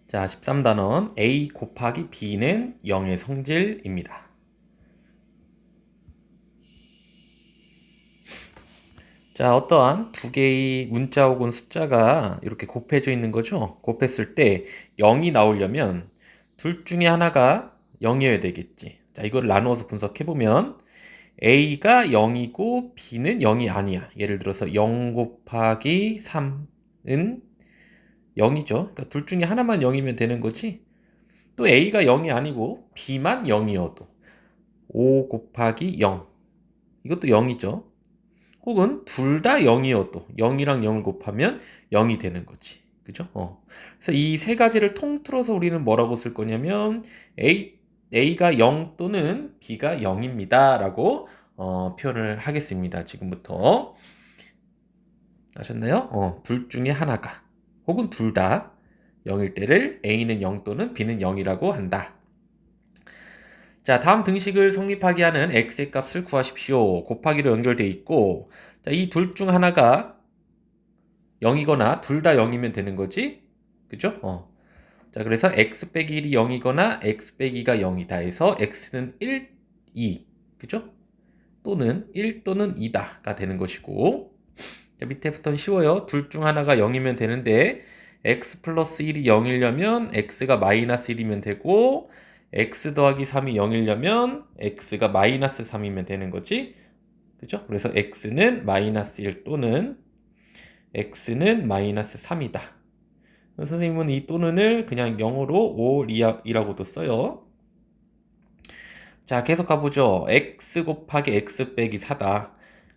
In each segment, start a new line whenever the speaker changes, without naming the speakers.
자, 13단원 A 곱하기 B는 0의 성질입니다. 자, 어떠한 두 개의 문자 혹은 숫자가 이렇게 곱해져 있는 거죠. 곱했을 때 0이 나오려면 둘 중에 하나가 0이어야 되겠지. 자, 이걸 나누어서 분석해보면 A가 0이고 B는 0이 아니야. 예를 들어서 0 곱하기 3은 0이죠. 그러니까 둘 중에 하나만 0이면 되는 거지. 또 A가 0이 아니고 B만 0이어도 5 곱하기 0 이것도 0이죠. 혹은 둘 다 0이어도 0이랑 0을 곱하면 0이 되는 거지. 그죠? 그래서 이 세 가지를 통틀어서 우리는 뭐라고 쓸 거냐면 A가 0 또는 B가 0입니다. 라고 표현을 하겠습니다. 지금부터. 아셨나요? 둘 중에 하나가 혹은 둘 다 0일 때를 A는 0 또는 B는 0이라고 한다. 자, 다음 등식을 성립하게 하는 x의 값을 구하십시오. 곱하기로 연결되어 있고, 자, 이 둘 중 하나가 0이거나 둘 다 0이면 되는 거지? 그죠? 자, 그래서 x 빼기 1이 0이거나 x 빼기 2가 0이다 해서 x는 1, 2. 그죠? 또는 1 또는 2다가 되는 것이고, 자, 밑에부터는 쉬워요. 둘 중 하나가 0이면 되는데, x 플러스 1이 0이려면 x가 마이너스 1이면 되고, x 더하기 3이 0이려면 x가 마이너스 3이면 되는 거지. 그죠? 그래서 x는 마이너스 1 또는 x는 마이너스 3이다. 선생님은 이 또는을 그냥 0으로 5이라고도 써요. 자, 계속 가보죠. x 곱하기 x 빼기 4다.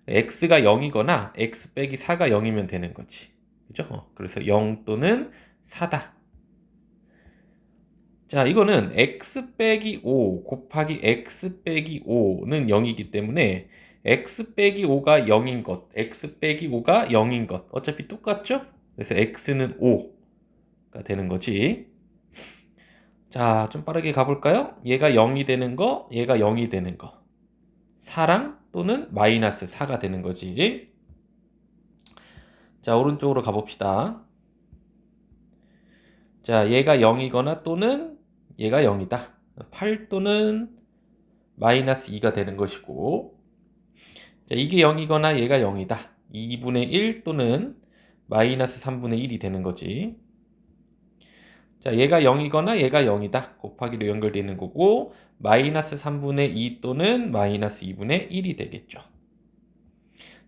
x가 0이거나 x 빼기 4가 0이면 되는 거지. 그죠? 그래서 0 또는 4다. 자, 이거는 x 빼기 5 곱하기 x 빼기 5는 0이기 때문에 x 빼기 5가 0인 것, x 빼기 5가 0인 것. 어차피 똑같죠? 그래서 x는 5가 되는 거지. 자, 좀 빠르게 가볼까요? 얘가 0이 되는 거, 얘가 0이 되는 거. 4랑 또는 마이너스 4가 되는 거지. 자, 오른쪽으로 가봅시다. 자, 얘가 0이거나 또는 얘가 0이다. 8 또는 마이너스 2가 되는 것이고, 자, 이게 0이거나 얘가 0이다. 2분의 1 또는 마이너스 3분의 1이 되는 거지. 자, 얘가 0이거나 얘가 0이다. 곱하기로 연결되어 있는 거고, 마이너스 3분의 2 또는 마이너스 2분의 1이 되겠죠.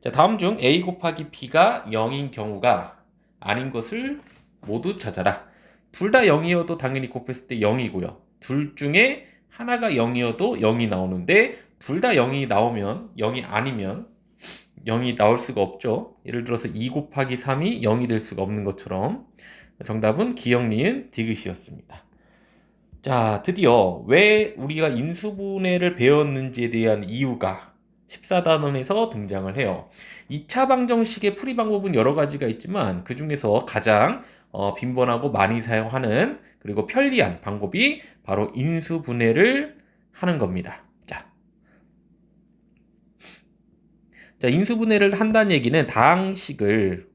자, 다음 중 A 곱하기 B가 0인 경우가 아닌 것을 모두 찾아라. 둘 다 0이어도 당연히 곱했을 때 0이고요. 둘 중에 하나가 0이어도 0이 나오는데 둘 다 0이 나오면 0이 아니면 0이 나올 수가 없죠. 예를 들어서 2 곱하기 3이 0이 될 수가 없는 것처럼 정답은 기역, 니은, 디귿이었습니다. 자, 드디어 왜 우리가 인수분해를 배웠는지에 대한 이유가 14단원에서 등장을 해요. 2차 방정식의 풀이 방법은 여러 가지가 있지만 그 중에서 가장 빈번하고 많이 사용하는 그리고 편리한 방법이 바로 인수분해를 하는 겁니다. 자, 인수분해를 한다는 얘기는 다항식을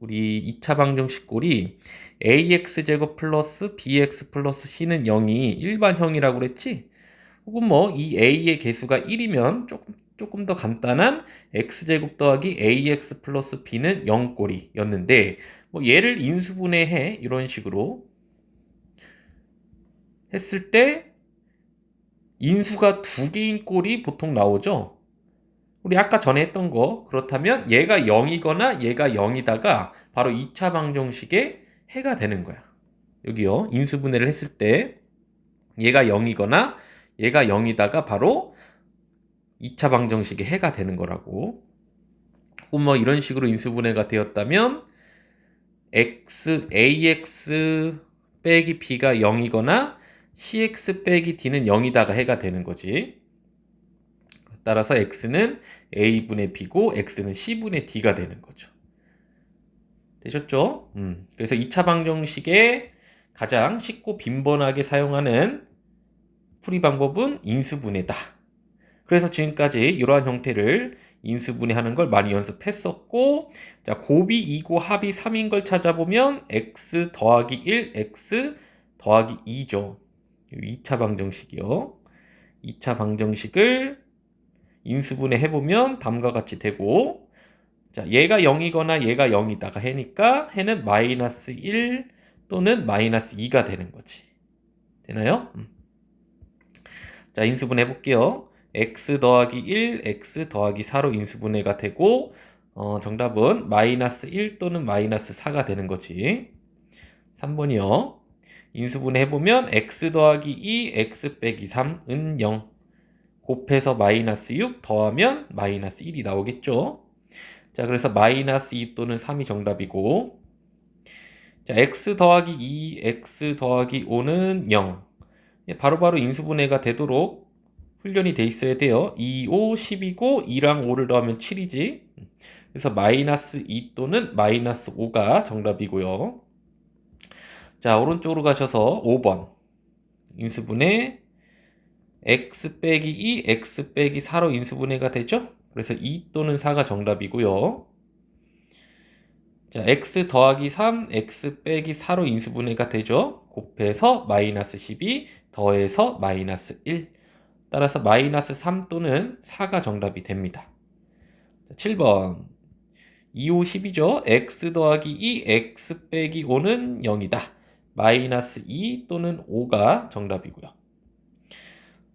우리 2차 방정식 꼴이 ax제곱 플러스 bx 플러스 c는 0이 일반형이라고 그랬지? 혹은 뭐 이 a의 개수가 1이면 조금 더 간단한 x제곱 더하기 ax 플러스 b는 0 꼴이였는데 뭐 얘를 인수분해해 이런 식으로 했을 때 인수가 두 개인 꼴이 보통 나오죠. 우리 아까 전에 했던 거 그렇다면 얘가 0이거나 얘가 0이다가 바로 2차 방정식의 해가 되는 거야. 여기요. 인수분해를 했을 때 얘가 0이거나 얘가 0이다가 바로 2차 방정식의 해가 되는 거라고. 혹은 뭐 이런 식으로 인수분해가 되었다면 ax 빼기 b가 0이거나 cx 빼기 d는 0이다가 해가 되는 거지. 따라서 x는 a분의 b고 x는 c분의 d가 되는 거죠. 되셨죠? 그래서 2차 방정식에 가장 쉽고 빈번하게 사용하는 풀이 방법은 인수분해다. 그래서 지금까지 이러한 형태를 인수분해하는 걸 많이 연습했었고, 자, 곱이 2고 합이 3인 걸 찾아보면 x 더하기 1, x 더하기 2죠. 2차 방정식이요. 2차 방정식을 인수분해 해보면 다음과 같이 되고, 자, 얘가 0이거나 얘가 0이다가 해니까 해는 마이너스 1 또는 마이너스 2가 되는 거지. 되나요? 자, 인수분해 해볼게요. x 더하기 1, x 더하기 4로 인수분해가 되고, 정답은 마이너스 1 또는 마이너스 4가 되는 거지. 3번이요. 인수분해 해보면 x 더하기 2, x 빼기 3은 0. 곱해서 마이너스 6 더하면 마이너스 1이 나오겠죠. 자, 그래서 마이너스 2 또는 3이 정답이고, 자, x 더하기 2, x 더하기 5는 0. 바로바로 인수분해가 되도록 훈련이 돼 있어야 돼요. 2, 5, 10이고 2랑 5를 더하면 7이지. 그래서 마이너스 2 또는 마이너스 5가 정답이고요. 자, 오른쪽으로 가셔서 5번. 인수분해 x 빼기 2, x 빼기 4로 인수분해가 되죠? 그래서 2 또는 4가 정답이고요. 자, x 더하기 3, x 빼기 4로 인수분해가 되죠? 곱해서 마이너스 12 더해서 마이너스 1. 따라서 마이너스 3 또는 4가 정답이 됩니다. 자, 7번. 2, 5, 10이죠? x 더하기 2, x 빼기 5는 0이다. 마이너스 2 또는 5가 정답이고요.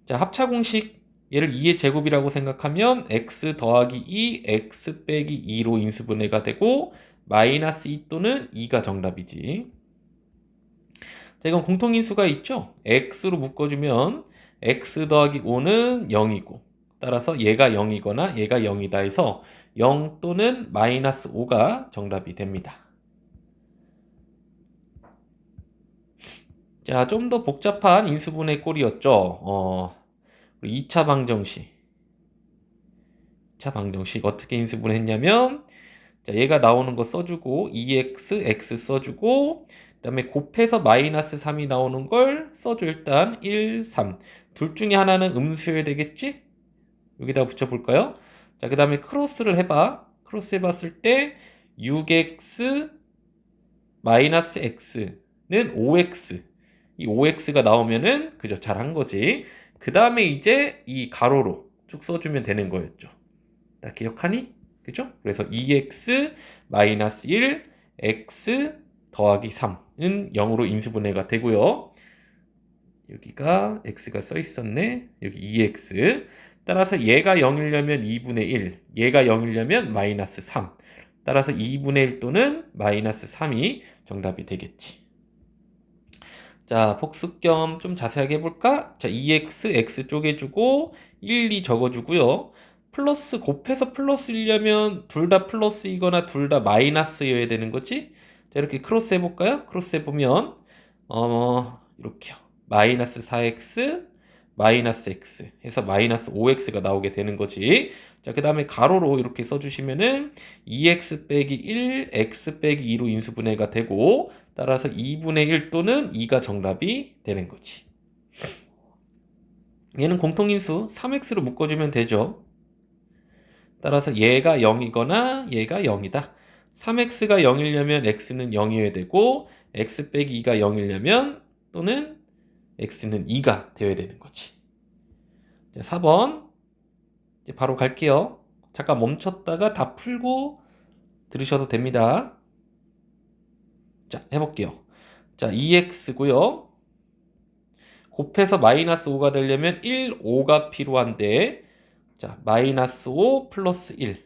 자, 합차 공식 얘를 2의 제곱이라고 생각하면 x 더하기 2, x 빼기 2로 인수분해가 되고 마이너스 2 또는 2가 정답이지. 자, 이건 공통인수가 있죠? x로 묶어주면 x 더하기 5는 0이고 따라서 얘가 0이거나 얘가 0이다 해서 0 또는 마이너스 5가 정답이 됩니다. 자, 좀 더 복잡한 인수분해 꼴이었죠. 2차 방정식. 2차 방정식 어떻게 인수분해했냐면 자, 얘가 나오는 거 써주고 2x, x 써주고 그 다음에 곱해서 마이너스 3이 나오는 걸 써줘. 일단 1, 3. 둘 중에 하나는 음수여야 되겠지? 여기다 붙여볼까요? 자, 그 다음에 크로스를 해봐. 크로스 해봤을 때 6x 마이너스 x는 5x. 이 5x가 나오면은 그죠? 잘한 거지. 그 다음에 이제 이 가로로 쭉 써주면 되는 거였죠. 나 기억하니? 그죠? 그래서 2x 마이너스 1 x 더하기 3은 0으로 인수분해가 되고요. 여기가 x가 써 있었네. 여기 2x. 따라서 얘가 0이려면 2분의 1, 얘가 0이려면 마이너스 3. 따라서 2분의 1 또는 마이너스 3이 정답이 되겠지. 자, 복습 겸 좀 자세하게 해볼까? 자, 2x, x 쪼개주고 1, 2 적어주고요. 플러스 곱해서 플러스이려면 둘 다 플러스이거나 둘 다 마이너스여야 되는 거지? 자, 이렇게 크로스 해볼까요? 크로스 해보면 이렇게요. 마이너스 4x, 마이너스 x 해서 마이너스 5x가 나오게 되는 거지. 자, 그 다음에 가로로 이렇게 써주시면은 2x 빼기 1, x 빼기 2로 인수분해가 되고 따라서 2분의 1 또는 2가 정답이 되는 거지. 얘는 공통인수 3x로 묶어주면 되죠. 따라서 얘가 0이거나 얘가 0이다. 3x가 0이려면 x는 0이어야 되고 x 빼기 2가 0이려면 또는 x는 2가 되어야 되는 거지. 자, 4번 이제 바로 갈게요. 잠깐 멈췄다가 다 풀고 들으셔도 됩니다. 자, 해볼게요. 자, 2x고요. 곱해서 마이너스 5가 되려면 1, 5가 필요한데 자, 마이너스 5 플러스 1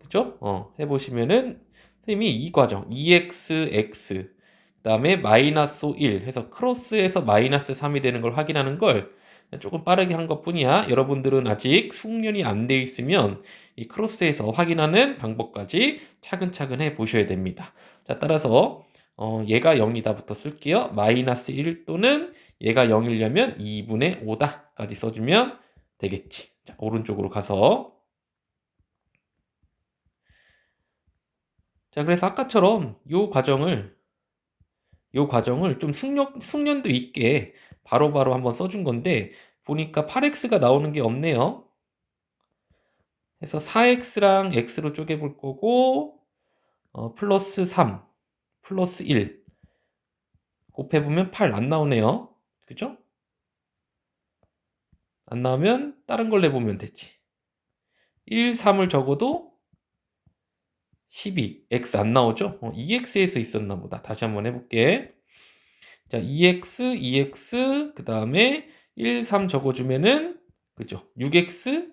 그죠? 해보시면은 선생님이 이 과정 2x, x 그 다음에 마이너스 5, 1 해서 크로스해서 마이너스 3이 되는 걸 확인하는 걸 조금 빠르게 한 것뿐이야. 여러분들은 아직 숙련이 안 돼 있으면 이 크로스해서 확인하는 방법까지 차근차근 해 보셔야 됩니다. 자, 따라서 얘가 0이다부터 쓸게요. 마이너스 1 또는 얘가 0이려면 2분의 5다까지 써주면 되겠지. 자, 오른쪽으로 가서 자, 그래서 아까처럼 요 과정을 좀 숙련도 있게 바로바로 한번 써준 건데 보니까 8x가 나오는 게 없네요. 그래서 4x랑 x로 쪼개볼 거고 플러스 3, 플러스 1 곱해보면 8 안 나오네요. 그죠? 안 나오면 다른 걸 내보면 되지. 1, 3을 적어도 12, x 안 나오죠? 2x에서 있었나 보다. 다시 한번 해볼게. 자, 2x, 2x, 그 다음에 1, 3 적어주면은, 그죠? 6x,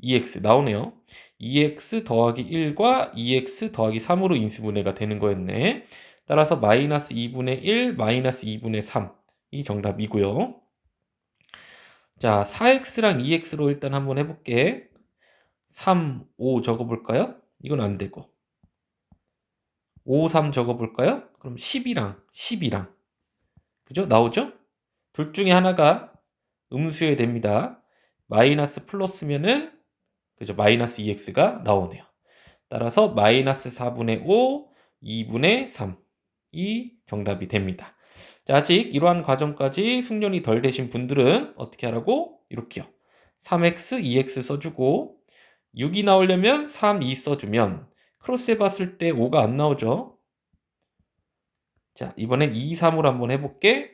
2x 나오네요. 2x 더하기 1과 2x 더하기 3으로 인수분해가 되는 거였네. 따라서 마이너스 2분의 1, 마이너스 2분의 3. 이 정답이고요. 자, 4x랑 2x로 일단 한번 해볼게. 3, 5 적어볼까요? 이건 안 되고. 5, 3 적어볼까요? 그럼 10이랑 12랑. 그죠? 나오죠? 둘 중에 하나가 음수여야 됩니다. 마이너스 플러스면은, 그죠? 마이너스 2x가 나오네요. 따라서 마이너스 4분의 5, 2분의 3. 이 정답이 됩니다. 자, 아직 이러한 과정까지 숙련이 덜 되신 분들은 어떻게 하라고? 이렇게요. 3x, 2x 써주고 6이 나오려면 3, 2 써주면 크로스 해봤을 때 5가 안 나오죠. 자, 이번엔 2, 3으로 한번 해볼게.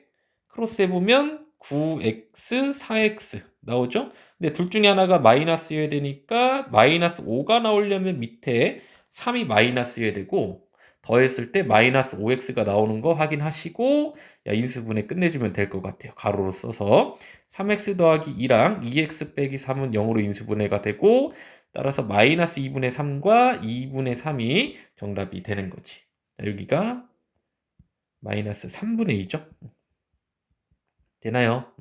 크로스 해보면 9x, 4x 나오죠? 근데 둘 중에 하나가 마이너스여야 되니까 마이너스 5가 나오려면 밑에 3이 마이너스여야 되고 더했을 때 마이너스 5x가 나오는 거 확인하시고 인수분해 끝내주면 될 것 같아요. 가로로 써서 3x 더하기 2랑 2x 빼기 3은 0으로 인수분해가 되고 따라서 마이너스 2분의 3과 2분의 3이 정답이 되는 거지. 자, 여기가 마이너스 3분의 2죠. 되나요?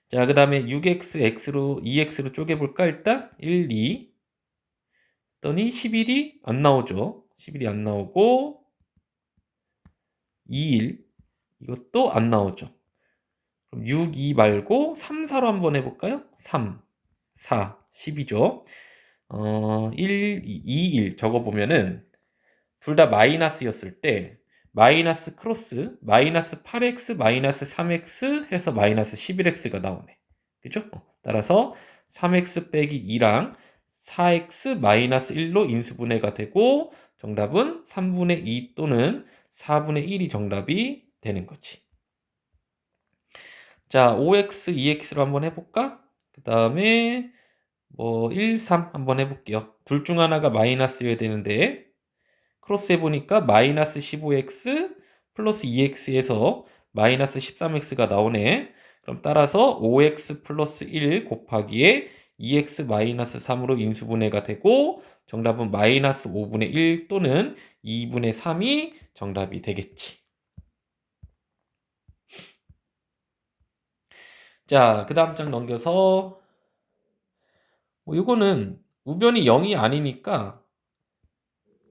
자, 그 다음에 6x, x로 2x로 쪼개볼까? 일단 1, 2 했더니 11이 안 나오죠. 11이 안 나오고 2, 1 이것도 안 나오죠. 그럼 6, 2 말고 3, 4로 한번 해볼까요? 3, 4, 10이죠. 1, 2, 1 적어보면은 둘 다 마이너스였을 때 마이너스 크로스 마이너스 8x 마이너스 3x 해서 마이너스 11x가 나오네. 그죠? 따라서 3x 빼기 2랑 4x 마이너스 1로 인수분해가 되고 정답은 3분의 2 또는 4분의 1이 정답이 되는 거지. 자, 5x, 2x로 한번 해볼까? 그 다음에 1, 3 한번 해볼게요. 둘 중 하나가 마이너스여야 되는데 크로스 해보니까 마이너스 15x 플러스 2x에서 마이너스 13x가 나오네. 그럼 따라서 5x 플러스 1 곱하기에 2x 마이너스 3으로 인수분해가 되고 정답은 마이너스 5분의 1 또는 2분의 3이 정답이 되겠지. 자, 그 다음 장 넘겨서 이거는 우변이 0이 아니니까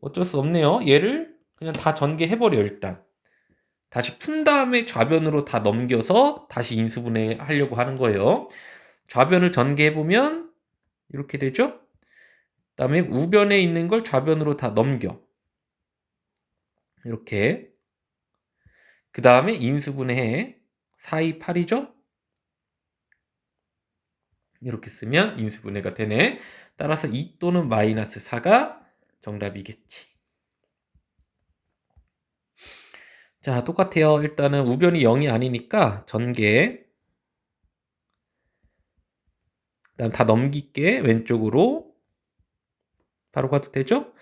어쩔 수 없네요. 얘를 그냥 다 전개해버려 일단. 다시 푼 다음에 좌변으로 다 넘겨서 다시 인수분해 하려고 하는 거예요. 좌변을 전개해보면 이렇게 되죠. 그 다음에 우변에 있는 걸 좌변으로 다 넘겨. 이렇게. 그 다음에 인수분해해. 4, 2, 8이죠. 이렇게 쓰면 인수분해가 되네. 따라서 2 또는 마이너스 4가 정답이겠지. 자, 똑같아요. 일단은 우변이 0이 아니니까 전개. 그다음 다 넘길게. 왼쪽으로. 바로 가도 되죠?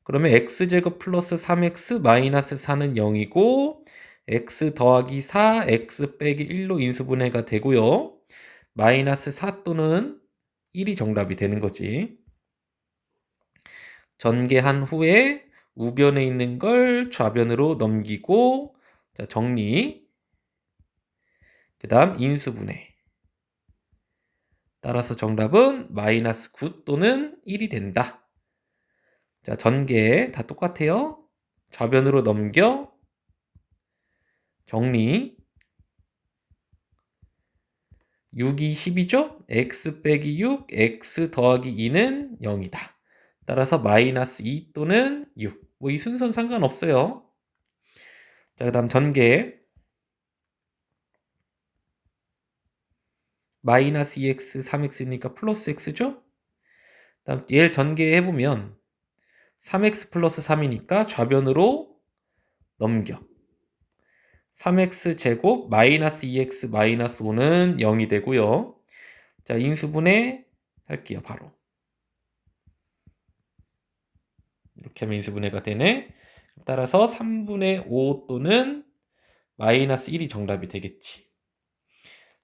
그러면 x제곱 플러스 3x 마이너스 4는 0이고 x 더하기 4, x 빼기 1로 인수분해가 되고요. 마이너스 4 또는 1이 정답이 되는 거지. 전개한 후에 우변에 있는 걸 좌변으로 넘기고 자, 정리. 그 다음 인수분해. 따라서 정답은 마이너스 9 또는 1이 된다. 자, 전개 다 똑같아요. 좌변으로 넘겨 정리. 6이 10이죠? x 빼기 6, x 더하기 2는 0이다. 따라서 마이너스 2 또는 6. 뭐 이 순서는 상관없어요. 자, 그 다음 전개. 마이너스 2x, 3x니까 플러스 x죠? 다음 얘를 전개해보면 3x 플러스 3이니까 좌변으로 넘겨. 3x제곱 마이너스 2x 마이너스 5는 0이 되고요. 자, 인수분해 할게요, 바로. 이렇게 하면 인수분해가 되네. 따라서 3분의 5 또는 마이너스 1이 정답이 되겠지.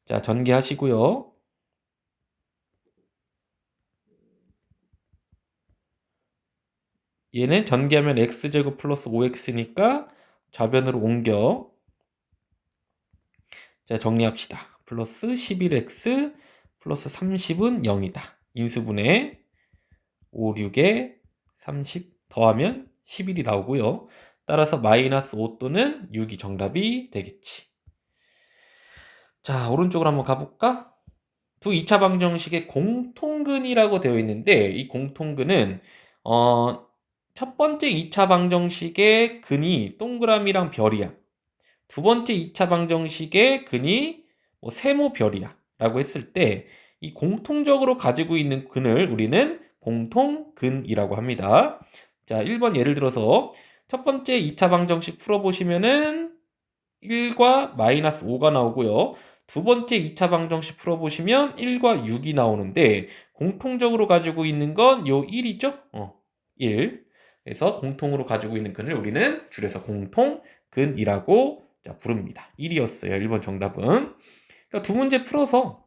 자, 전개하시고요. 얘는 전개하면 x제곱 플러스 5x니까 좌변으로 옮겨. 자, 정리합시다. 플러스 11x 플러스 30은 0이다. 인수분해 5, 6에 30 더하면 11이 나오고요. 따라서 마이너스 5 또는 6이 정답이 되겠지. 자, 오른쪽으로 한번 가볼까? 두 2차 방정식의 공통근이라고 되어 있는데 이 공통근은 첫 번째 2차 방정식의 근이 동그라미랑 별이야. 두 번째 2차 방정식의 근이 뭐 세모 별이야 라고 했을 때 이 공통적으로 가지고 있는 근을 우리는 공통근이라고 합니다. 자, 1번 예를 들어서 첫 번째 2차 방정식 풀어보시면은 1과 마이너스 5가 나오고요. 두 번째 2차 방정식 풀어보시면 1과 6이 나오는데 공통적으로 가지고 있는 건 요 1이죠? 1. 그래서 공통으로 가지고 있는 근을 우리는 줄여서 공통근이라고 부릅니다. 1이었어요. 1번 정답은. 그러니까 두 문제 풀어서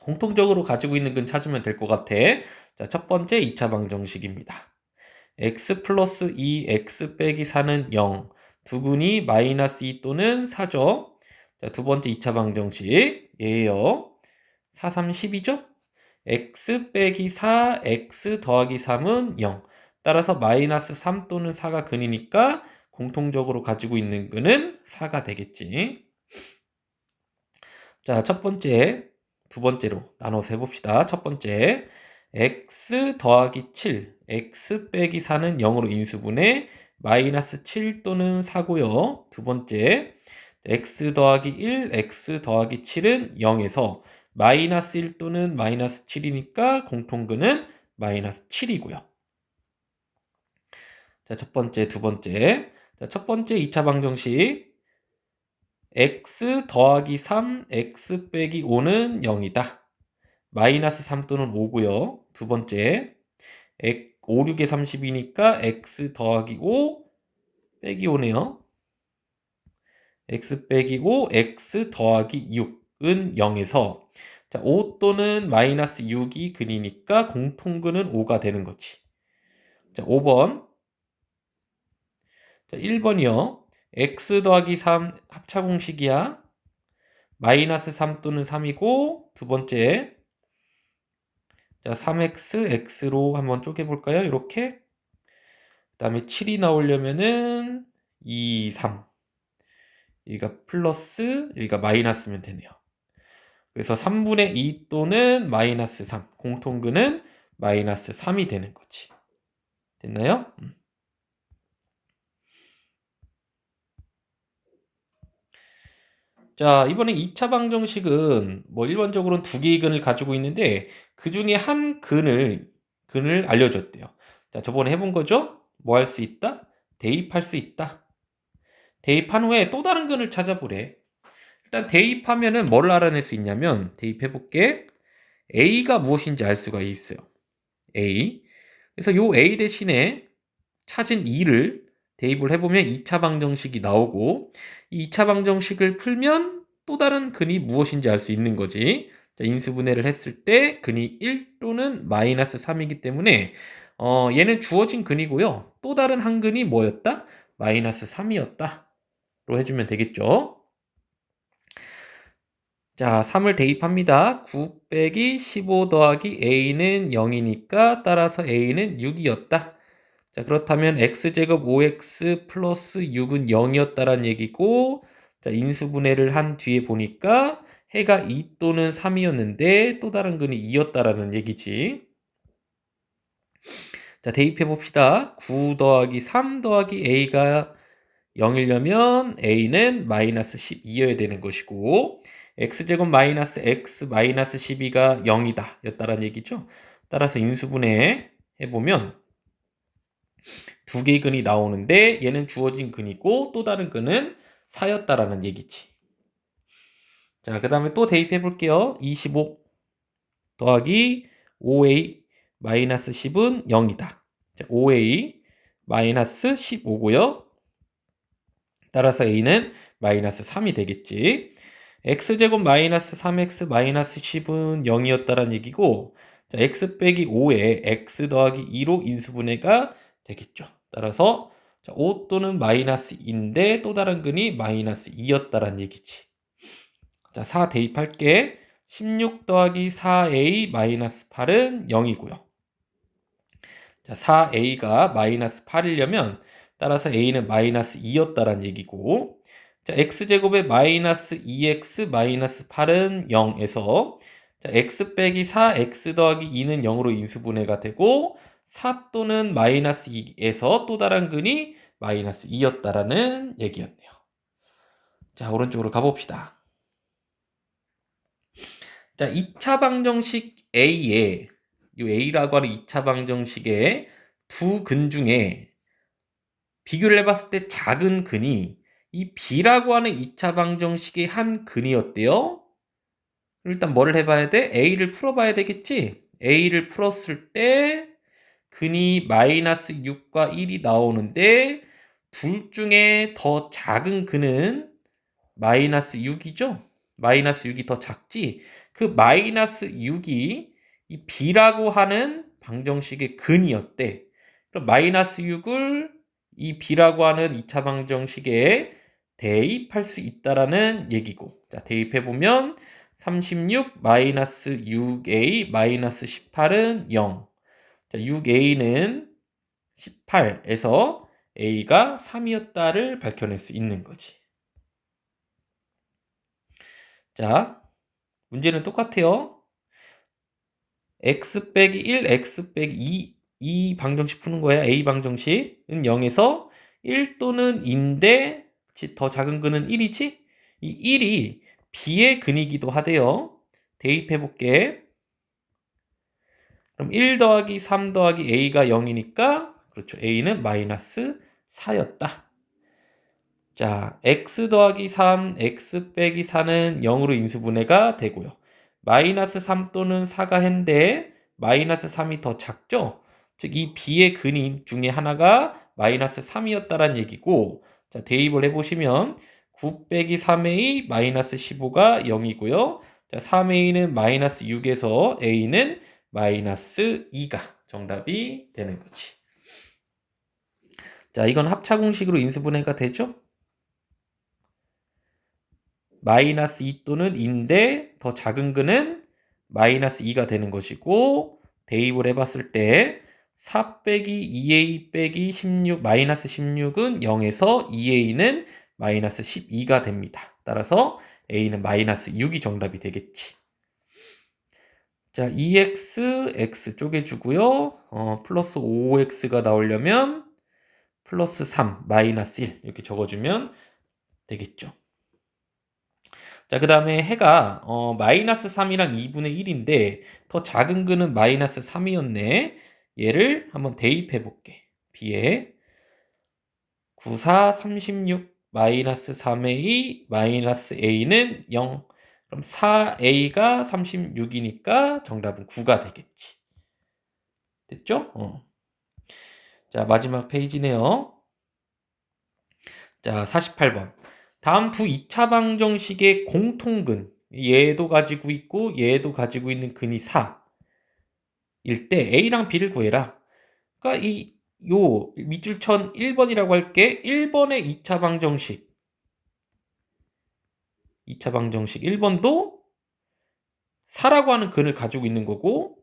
공통적으로 가지고 있는 근 찾으면 될 것 같아. 자, 첫 번째 2차 방정식입니다. x 플러스 2x 빼기 4는 0. 두 근이 마이너스 2 또는 4죠. 자, 두 번째 2차 방정식 예요. 4, 3, 10이죠? x 빼기 4, x 더하기 3은 0. 따라서 마이너스 3 또는 4가 근이니까 공통적으로 가지고 있는 근은 4가 되겠지. 자, 첫 번째, 두 번째로 나눠서 해봅시다. 첫 번째, x 더하기 7, x 빼기 4는 0으로 인수분해 마이너스 7 또는 4고요. 두 번째, x 더하기 1, x 더하기 7은 0에서 마이너스 1 또는 마이너스 7이니까 공통근은 마이너스 7이고요. 자, 첫 번째, 두 번째. 자, 첫 번째 2차 방정식. x 더하기 3, x 빼기 5는 0이다. 마이너스 3 또는 5고요. 두 번째, 5, 6에 30이니까 x 더하기 5 빼기 5네요. x 빼기 5, x 더하기 6은 0에서 자, 5 또는 마이너스 6이 근이니까 공통근은 5가 되는 거지. 자, 5번. 자, 1번이요. x 더하기 3 합차 공식이야. 마이너스 3 또는 3이고 두 번째 자 3x, x로 한번 쪼개볼까요? 이렇게 그 다음에 7이 나오려면은 2, 3 여기가 플러스 여기가 마이너스면 되네요. 그래서 3분의 2 또는 마이너스 3 공통근은 마이너스 3이 되는 거지. 됐나요? 자, 이번에 2차 방정식은 뭐 일반적으로는 두 개의 근을 가지고 있는데 그 중에 한 근을 알려줬대요. 자, 저번에 해본 거죠? 뭐 할 수 있다? 대입할 수 있다. 대입한 후에 또 다른 근을 찾아보래. 일단 대입하면은 뭘 알아낼 수 있냐면 대입해볼게. A가 무엇인지 알 수가 있어요. A. 그래서 요 A 대신에 찾은 2를 대입을 해보면 2차 방정식이 나오고 이 2차 방정식을 풀면 또 다른 근이 무엇인지 알 수 있는 거지. 자, 인수분해를 했을 때 근이 1 또는 마이너스 3이기 때문에 얘는 주어진 근이고요. 또 다른 한 근이 뭐였다? 마이너스 3이었다. 로 해주면 되겠죠. 자, 3을 대입합니다. 9 빼기 15 더하기 a는 0이니까 따라서 a는 6이었다. 자, 그렇다면 x제곱 5x 플러스 6은 0이었다란 얘기고 자, 인수분해를 한 뒤에 보니까 해가 2 또는 3이었는데 또 다른 근이 2였다라는 얘기지. 자, 대입해 봅시다. 9 더하기 3 더하기 a가 0이려면 a는 마이너스 12여야 되는 것이고 x제곱 마이너스 x 마이너스 12가 0이다 였다라는 얘기죠. 따라서 인수분해 해보면 두 개의 근이 나오는데 얘는 주어진 근이고 또 다른 근은 4였다라는 얘기지. 자, 그 다음에 또 대입해 볼게요. 25 더하기 5a 마이너스 10은 0이다. 자, 5a 마이너스 15고요. 따라서 a는 마이너스 3이 되겠지. x제곱 마이너스 3x 마이너스 10은 0이었다라는 얘기고, 자, x 빼기 5에 x 더하기 2로 인수분해가 되겠죠. 따라서 자, 5 또는 마이너스 2인데 또 다른 근이 마이너스 2였다라는 얘기지. 자, 4 대입할게. 16 더하기 4a 마이너스 8은 0이고요. 자, 4a가 마이너스 8이려면 따라서 a는 마이너스 2였다라는 얘기고, 자, x제곱에 마이너스 2x 마이너스 8은 0에서 자, x 빼기 4 x 더하기 2는 0으로 인수분해가 되고 4 또는 마이너스 2에서 또 다른 근이 마이너스 2였다라는 얘기였네요. 자, 오른쪽으로 가봅시다. 자, 2차 방정식 A에 이 A라고 하는 2차 방정식의 두 근 중에 비교를 해봤을 때 작은 근이 이 B라고 하는 2차 방정식의 한 근이었대요. 일단 뭐를 해봐야 돼? A를 풀어봐야 되겠지? A를 풀었을 때 근이 마이너스 6과 1이 나오는데 둘 중에 더 작은 근은 마이너스 6이죠? 마이너스 6이 더 작지? 그 마이너스 6이 이 B라고 하는 방정식의 근이었대. 그럼 마이너스 6을 이 B라고 하는 2차 방정식에 대입할 수 있다라는 얘기고. 자, 대입해보면 36 마이너스 6a 마이너스 18은 0. 자, 6a는 18에서 a가 3이었다를 밝혀낼 수 있는 거지. 자, 문제는 똑같아요. x 빼기 1, x 빼기 2, 이 방정식 푸는 거야. a 방정식은 0에서 1 또는 2인데 더 작은 근은 1이지? 이 1이 b의 근이기도 하대요. 대입해 볼게. 그럼 1 더하기 3 더하기 a가 0이니까 그렇죠. a는 마이너스 4였다. 자, x 더하기 3, x 빼기 4는 0으로 인수분해가 되고요. 마이너스 3 또는 4가 한데 마이너스 3이 더 작죠? 즉, 이 b의 근인 중에 하나가 마이너스 3이었다는 얘기고, 자, 대입을 해보시면 9 빼기 3a 마이너스 15가 0이고요. 자, 3a는 마이너스 6에서 a는 마이너스 2가 정답이 되는 거지. 자, 이건 합차 공식으로 인수분해가 되죠? 마이너스 2 또는 2인데 더 작은 근은 마이너스 2가 되는 것이고, 대입을 해봤을 때 4 빼기 2a 빼기 16 마이너스 16은 0에서 2a는 마이너스 12가 됩니다. 따라서 a는 마이너스 6이 정답이 되겠지. 자, 2x x 쪼개주고요. 플러스 5x가 나오려면 플러스 3 마이너스 1 이렇게 적어주면 되겠죠. 자, 그 다음에 해가 마이너스 3이랑 2분의 1인데 더 작은 근은 마이너스 3이었네. 얘를 한번 대입해 볼게. b에 9, 4, 36 마이너스 3a 마이너스 a는 0. 그럼 4a가 36이니까 정답은 9가 되겠지. 됐죠? 자, 마지막 페이지네요. 자, 48번. 다음 두 2차 방정식의 공통근, 얘도 가지고 있고 얘도 가지고 있는 근이 4일 때 A랑 B를 구해라. 그러니까 요 밑줄천 1번이라고 할게. 1번의 2차 방정식 1번도 4라고 하는 근을 가지고 있는 거고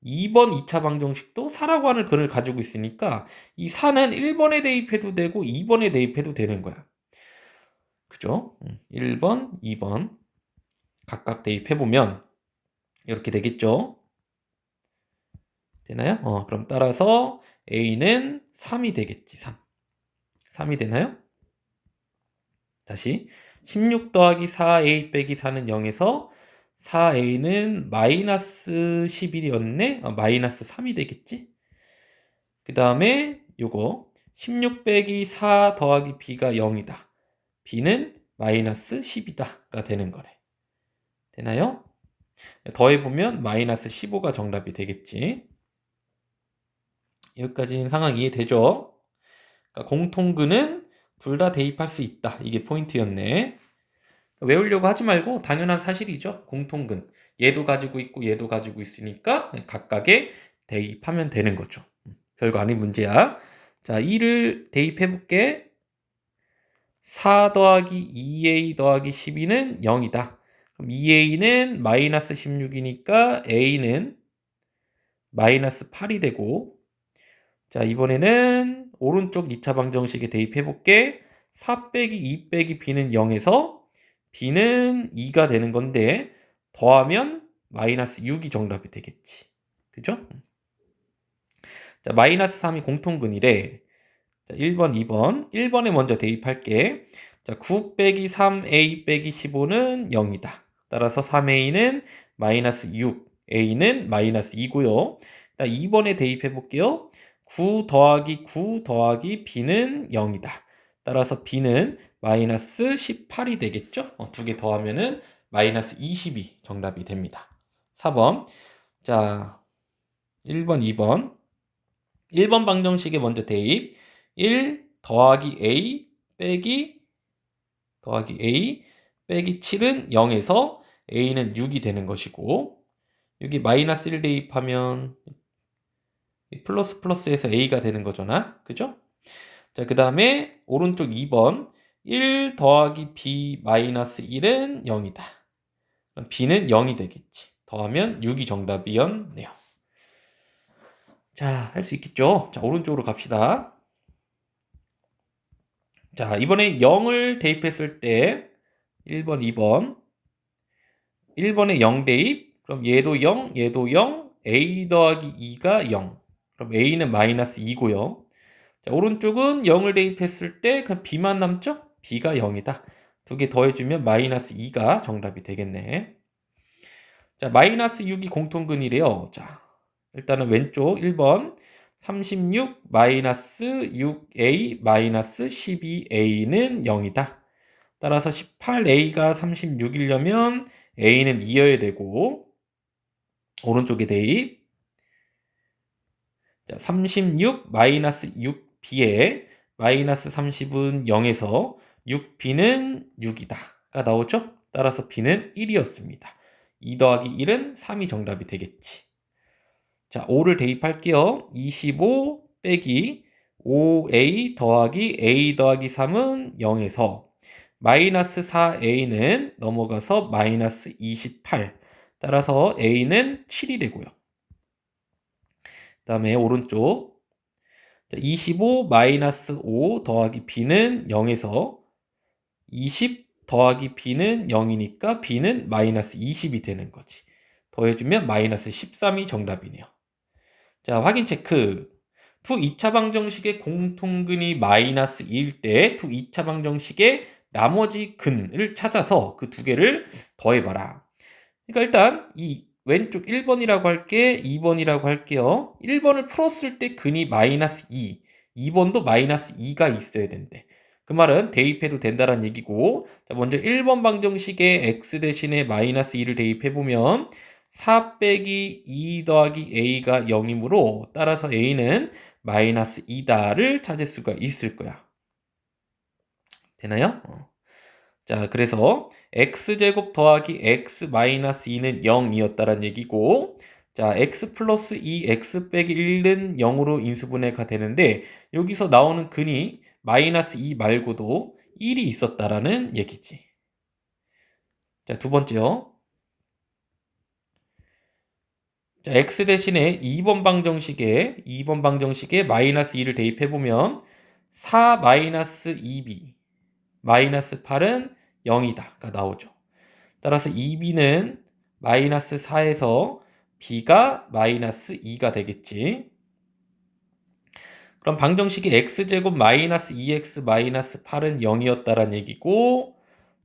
2번 2차 방정식도 4라고 하는 근을 가지고 있으니까 이 4는 1번에 대입해도 되고 2번에 대입해도 되는 거야. 그죠? 1번, 2번 각각 대입해보면 이렇게 되겠죠? 되나요? 그럼 따라서 A는 3이 되겠지. 3이 되나요? 다시 16 더하기 4A 빼기 4는 0에서 4A는 마이너스 11이었네? 마이너스 3이 되겠지? 그 다음에 요거 16 빼기 4 더하기 B가 0이다. b는 마이너스 10이다가 되는 거래. 되나요? 더해보면 마이너스 15가 정답이 되겠지. 여기까지는 상황 이해되죠? 그러니까 공통근은 둘 다 대입할 수 있다. 이게 포인트였네. 외우려고 하지 말고 당연한 사실이죠. 공통근. 얘도 가지고 있고 얘도 가지고 있으니까 각각에 대입하면 되는 거죠. 별거 아닌 문제야. 자, 2를 대입해 볼게. 4 더하기 2a 더하기 12는 0이다. 그럼 2a는 마이너스 16이니까 a는 마이너스 8이 되고, 자, 이번에는 오른쪽 2차 방정식에 대입해 볼게. 4 빼기 2 빼기 b는 0에서 b는 2가 되는 건데 더하면 마이너스 6이 정답이 되겠지. 그죠? 자, 마이너스 3이 공통근이래. 자, 1번, 2번. 1번에 먼저 대입할게. 자, 9 빼기 3a 빼기 15는 0이다. 따라서 3a는 마이너스 6, a는 마이너스 2고요. 2번에 대입해 볼게요. 9 더하기 9 더하기 b는 0이다. 따라서 b는 마이너스 18이 되겠죠? 두 개 더하면은 마이너스 20이 정답이 됩니다. 4번. 자, 1번, 2번. 1번 방정식에 먼저 대입. 1 더하기 a 빼기 7은 0에서 a는 6이 되는 것이고, 여기 마이너스 1 대입하면 플러스 플러스에서 a가 되는 거잖아. 그죠? 자, 그 다음에 오른쪽 2번 1 더하기 b 마이너스 1은 0이다. 그럼 b는 0이 되겠지. 더하면 6이 정답이었네요. 자, 할 수 있겠죠? 자, 오른쪽으로 갑시다. 자, 이번에 0을 대입했을 때 1번, 2번 1번에 0 대입, 그럼 얘도 0, 얘도 0, a 더하기 2가 0. 그럼 a는 마이너스 2고요. 자, 오른쪽은 0을 대입했을 때 그럼 b만 남죠? b가 0이다. 두 개 더해주면 마이너스 2가 정답이 되겠네. 자, 마이너스 6이 공통근이래요. 자, 일단은 왼쪽 1번 36 마이너스 6a 마이너스 12a는 0이다. 따라서 18a가 36이려면 a는 2여야 되고, 오른쪽에 대입. 자, 36 마이너스 6b에 마이너스 30은 0에서 6b는 6이다가 나오죠? 따라서 b는 1이었습니다. 2 더하기 1은 3이 정답이 되겠지. 자, 5를 대입할게요. 25 빼기 5a 더하기 a 더하기 3은 0에서 마이너스 4a는 넘어가서 마이너스 28. 따라서 a는 7이 되고요. 그 다음에 오른쪽 25 마이너스 5 더하기 b는 0에서 20 더하기 b는 0이니까 b는 마이너스 20이 되는 거지. 더해주면 마이너스 13이 정답이네요. 자, 확인 체크. 투 2차 방정식의 공통근이 마이너스 2일 때 투 2차 방정식의 나머지 근을 찾아서 그 두 개를 더해봐라. 그러니까 일단 이 왼쪽 1번이라고 할게, 2번이라고 할게요. 1번을 풀었을 때 근이 마이너스 2, 2번도 마이너스 2가 있어야 된대. 그 말은 대입해도 된다는 얘기고, 자, 먼저 1번 방정식에 x 대신에 마이너스 2를 대입해보면 4 빼기 2 더하기 a가 0이므로 따라서 a는 마이너스 2다를 찾을 수가 있을 거야. 되나요? 자, 그래서 x제곱 더하기 x 마이너스 2는 0이었다는 얘기고, 자, x 플러스 2, x 빼기 1은 0으로 인수분해가 되는데 여기서 나오는 근이 마이너스 2 말고도 1이 있었다라는 얘기지. 자, 두 번째요. 자, x 대신에 2번 방정식에 마이너스 2를 대입해보면 4 마이너스 2b 마이너스 8은 0이다가 나오죠. 따라서 2b는 마이너스 4에서 b가 마이너스 2가 되겠지. 그럼 방정식이 x제곱 마이너스 2x 마이너스 8은 0이었다라는 얘기고,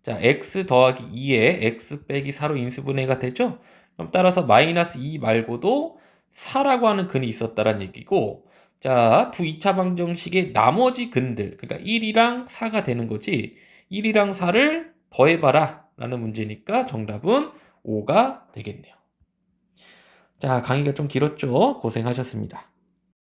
자, x 더하기 2에 x 빼기 4로 인수분해가 되죠. 그럼 따라서 마이너스 2 말고도 4라고 하는 근이 있었다라는 얘기고, 자, 두 2차 방정식의 나머지 근들, 그러니까 1이랑 4가 되는 거지. 1이랑 4를 더해봐라 라는 문제니까 정답은 5가 되겠네요. 자, 강의가 좀 길었죠? 고생하셨습니다.